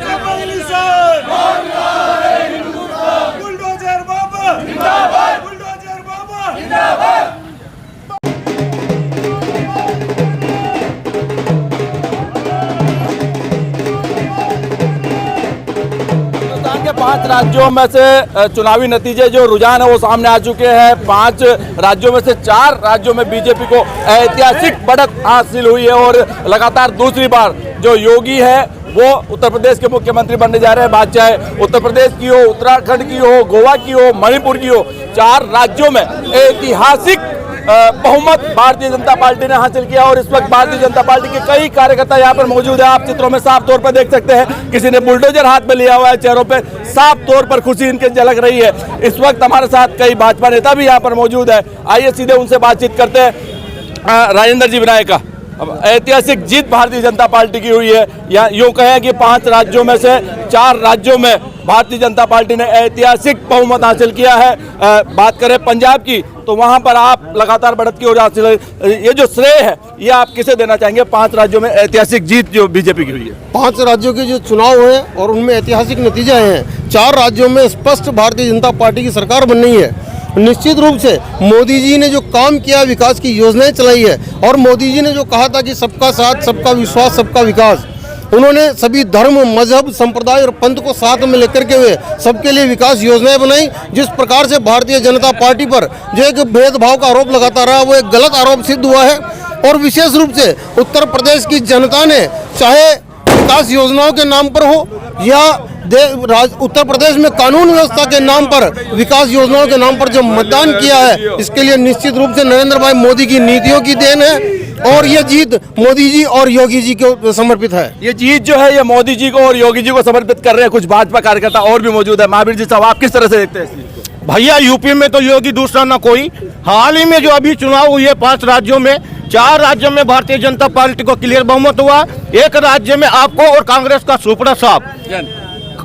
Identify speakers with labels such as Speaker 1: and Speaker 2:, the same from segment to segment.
Speaker 1: Bulldozer बाबा जिंदाबाद, bulldozer बाबा जिंदाबाद।
Speaker 2: हिंदुस्तान के 5 राज्यों में से चुनावी नतीजे जो रुझान है वो सामने आ चुके हैं। 5 राज्यों में से 4 राज्यों में बीजेपी को ऐतिहासिक बढ़त हासिल हुई है और लगातार दूसरी बार जो योगी है वो उत्तर प्रदेश के मुख्यमंत्री बनने जा रहे हैं। बात चाहे उत्तर प्रदेश की हो, उत्तराखंड की हो, गोवा की हो, मणिपुर की हो, 4 राज्यों में ऐतिहासिक बहुमत भारतीय जनता पार्टी ने हासिल किया और इस वक्त भारतीय जनता पार्टी के कई कार्यकर्ता यहाँ पर मौजूद है। आप चित्रों में साफ तौर पर देख सकते हैं, किसी ने बुलडोजर हाथ में लिया हुआ है, चेहरों पे साफ तौर पर खुशी इनके झलक रही है। इस वक्त हमारे साथ कई भाजपा नेता भी यहाँ पर मौजूद है। आइए सीधे उनसे बातचीत करते हैं। राजेंद्र जी विनायका, अब ऐतिहासिक जीत भारतीय जनता पार्टी की हुई है, या यूं कहें कि 5 राज्यों में से 4 राज्यों में भारतीय जनता पार्टी ने ऐतिहासिक बहुमत हासिल किया है। बात करें पंजाब की तो वहां पर आप लगातार बढ़त की ओर हासिल है। ये जो श्रेय है ये आप किसे देना चाहेंगे? 5 राज्यों में ऐतिहासिक जीत जो बीजेपी की हुई है।
Speaker 3: 5 राज्यों के जो चुनाव हुए और उनमें ऐतिहासिक नतीजे आए हैं। 4 राज्यों में स्पष्ट भारतीय जनता पार्टी की सरकार बन रही है। निश्चित रूप से मोदी जी ने जो काम किया, विकास की योजनाएं चलाई है, और मोदी जी ने जो कहा था कि सबका साथ, सबका विश्वास, सबका विकास, उन्होंने सभी धर्म, मजहब, संप्रदाय और पंथ को साथ में लेकर के हुए सबके लिए विकास योजनाएं बनाई। जिस प्रकार से भारतीय जनता पार्टी पर जो एक भेदभाव का आरोप लगाता रहा वो एक गलत आरोप सिद्ध हुआ है। और विशेष रूप से उत्तर प्रदेश की जनता ने, चाहे विकास योजनाओं के नाम पर हो या उत्तर प्रदेश में कानून व्यवस्था के नाम पर, विकास योजनाओं के नाम पर जो मतदान किया है, इसके लिए निश्चित रूप से नरेंद्र भाई मोदी की नीतियों की देन है और ये जीत मोदी जी और योगी जी को समर्पित है।
Speaker 2: ये जीत जो है ये मोदी जी को और योगी जी को समर्पित कर रहे हैं। कुछ भाजपा कार्यकर्ता और भी मौजूद है। महावीर जी साहब, आप किस तरह से देखते हैं?
Speaker 4: भैया, यूपी में तो योगी दूसरा ना कोई। हाल ही में जो अभी चुनाव हुए 5 राज्यों में, 4 राज्यों में भारतीय जनता पार्टी को क्लियर बहुमत हुआ। एक राज्य में आपको और कांग्रेस का सुपड़ा साफ,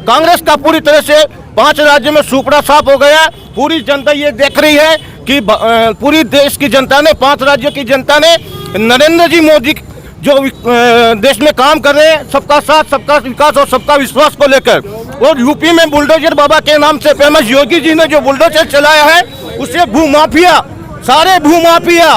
Speaker 4: कांग्रेस का पूरी तरह से 5 राज्यों में सुपड़ा साफ हो गया। पूरी जनता ये देख रही है कि पूरी देश की जनता ने, 5 राज्यों की जनता ने नरेंद्र जी मोदी जो देश में काम कर रहे हैं, सबका साथ, सबका विकास और सबका विश्वास को लेकर, और यूपी में बुलडोजर बाबा के नाम से फेमस योगी जी ने जो बुलडोजर चलाया है, उससे भूमाफिया, सारे भूमाफिया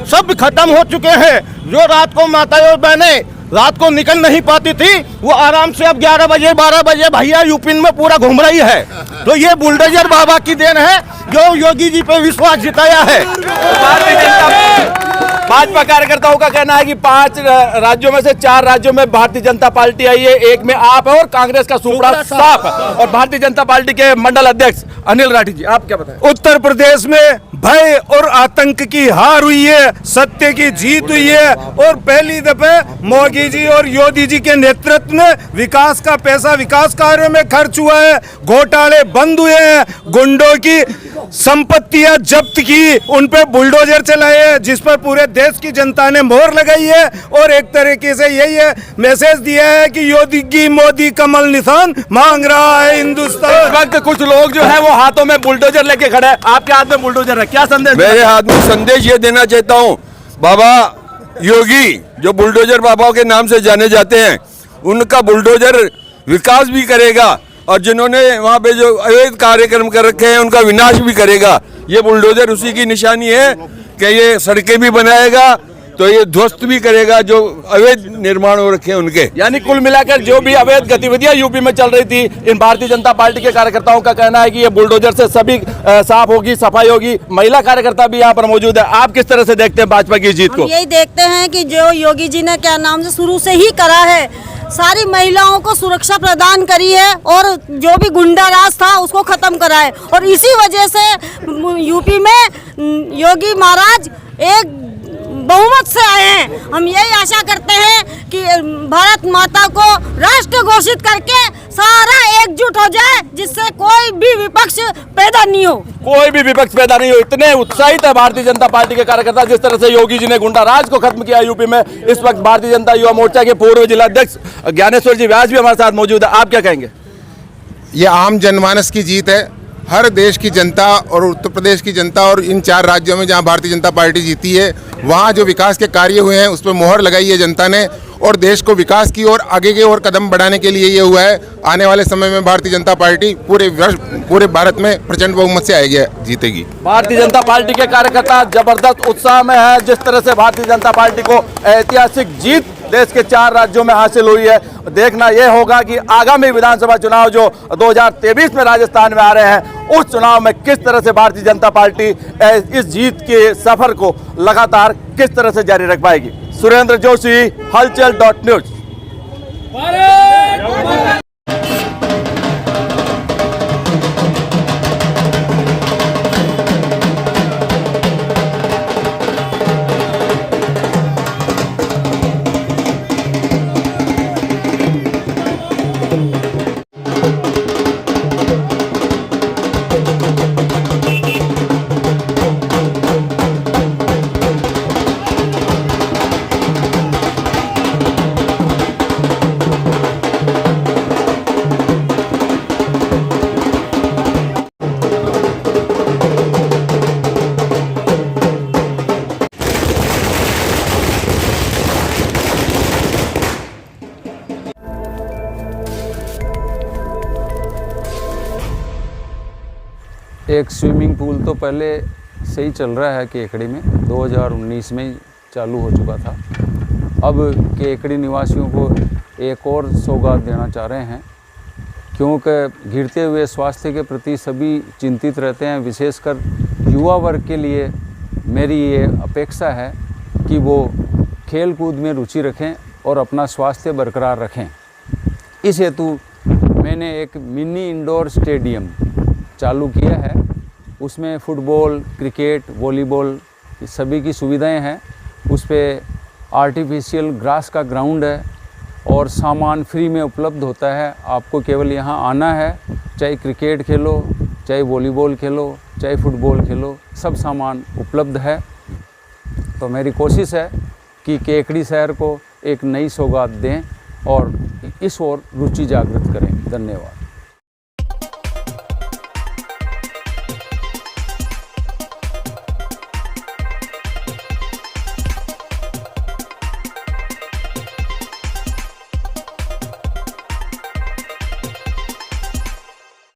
Speaker 4: सब खत्म हो चुके हैं। जो रात को माताएं और बहनें रात को निकल नहीं पाती थी, वो आराम से अब 11 बजे 12 बजे भैया यूपी में पूरा घूम रही है। तो ये बुलडोजर बाबा की देन है जो योगी जी पे विश्वास जिताया है।
Speaker 2: भाजपा कार्यकर्ताओं का कहना है कि 5 राज्यों में से 4 राज्यों में भारतीय जनता पार्टी आई है, एक में आप है और कांग्रेस का सुपड़ा साफ है। और भारतीय जनता पार्टी के मंडल अध्यक्ष अनिल राठी जी, आप क्या बताएं?
Speaker 5: उत्तर प्रदेश में भय और आतंक की हार हुई है, सत्य की जीत हुई है और पहली दफे मोदी जी और योगी जी के नेतृत्व में विकास का पैसा विकास कार्यों में खर्च हुआ है। घोटाले बंद हुए हैं, गुंडों की संपत्तियां जब्त की, उन पे बुलडोजर चलाए हैं, जिस पर पूरे देश की जनता ने मोहर लगाई है। और एक तरीके से यही है मैसेज दिया है कि योगी मोदी कमल निशान मांग रहा है हिंदुस्तान।
Speaker 2: इस वक्त कुछ लोग जो है वो हाथों में बुलडोजर लेके खड़े हैं, आपके हाथ में बुलडोजर है, क्या संदेश?
Speaker 6: मेरे हाथ में संदेश ये देना चाहता हूँ, बाबा योगी जो बुलडोजर बाबा के नाम से जाने जाते हैं, उनका बुलडोजर विकास भी करेगा और जिन्होंने वहाँ पे जो अवैध कार्यक्रम कर रखे हैं उनका विनाश भी करेगा। ये बुलडोजर उसी की निशानी है कि ये सड़कें भी बनाएगा तो ये ध्वस्त भी करेगा जो अवैध निर्माण हो रखे हैं उनके।
Speaker 2: यानी कुल मिलाकर जो भी अवैध गतिविधियां यूपी में चल रही थी, इन भारतीय जनता पार्टी के कार्यकर्ताओं का कहना है कि ये बुलडोजर से सभी साफ होगी, सफाई होगी। महिला कार्यकर्ता भी यहाँ पर मौजूद है। आप किस तरह से देखते हैं भाजपा की जीत को?
Speaker 7: हम यही देखते हैं कि जो योगी जी ने क्या नाम से शुरू से ही करा है, सारी महिलाओं को सुरक्षा प्रदान करी है और जो भी गुंडा राज था उसको खत्म करा है। और इसी वजह से यूपी में योगी महाराज एक बहुमत से आए हैं। हम यही आशा करते हैं कि भारत माता को राष्ट्र घोषित करके सारा एकजुट हो जाए, जिससे कोई भी विपक्ष पैदा नहीं हो।
Speaker 2: कोई भी विपक्ष पैदा नहीं हो। इतने उत्साहित है भारतीय जनता पार्टी के कार्यकर्ता, जिस तरह से योगी जी ने गुंडा राज को खत्म किया यूपी में। इस वक्त भारतीय जनता युवा मोर्चा के पूर्व जिलाध्यक्ष ज्ञानेश्वर जी व्यास भी हमारे साथ मौजूद है। आप क्या कहेंगे?
Speaker 8: ये आम जनमानस की जीत है। हर देश की जनता और उत्तर प्रदेश की जनता और इन 4 राज्यों में जहां भारतीय जनता पार्टी जीती है, वहां जो विकास के कार्य हुए हैं उस पर मोहर लगाई है जनता ने। और देश को विकास की ओर आगे की ओर कदम बढ़ाने के लिए ये हुआ है। आने वाले समय में भारतीय जनता पार्टी पूरे भारत में प्रचंड बहुमत से आएगी, जीतेगी।
Speaker 2: भारतीय जनता पार्टी के कार्यकर्ता जबरदस्त उत्साह में है। जिस तरह से भारतीय जनता पार्टी को ऐतिहासिक जीत देश के 4 राज्यों में हासिल हुई है, देखना यह होगा कि आगामी विधानसभा चुनाव जो 2023 में राजस्थान में आ रहे हैं, उस चुनाव में किस तरह से भारतीय जनता पार्टी इस जीत के सफर को लगातार किस तरह से जारी रख पाएगी। सुरेंद्र जोशी, हलचल.न्यूज।
Speaker 9: एक स्विमिंग पूल तो पहले से ही चल रहा है केकड़ी में, 2019 में ही चालू हो चुका था। अब केकड़ी निवासियों को एक और सौगात देना चाह रहे हैं, क्योंकि गिरते हुए स्वास्थ्य के प्रति सभी चिंतित रहते हैं। विशेषकर युवा वर्ग के लिए मेरी ये अपेक्षा है कि वो खेल कूद में रुचि रखें और अपना स्वास्थ्य बरकरार रखें। इस हेतु मैंने एक मिनी इंडोर स्टेडियम चालू किया है। उसमें फुटबॉल, क्रिकेट, वॉलीबॉल सभी की सुविधाएं हैं। उस पर आर्टिफिशियल ग्रास का ग्राउंड है और सामान फ्री में उपलब्ध होता है। आपको केवल यहाँ आना है, चाहे क्रिकेट खेलो, चाहे वॉलीबॉल खेलो, चाहे फुटबॉल खेलो, सब सामान उपलब्ध है। तो मेरी कोशिश है कि केकड़ी शहर को एक नई सौगात दें और इस ओर रुचि जागृत करें। धन्यवाद।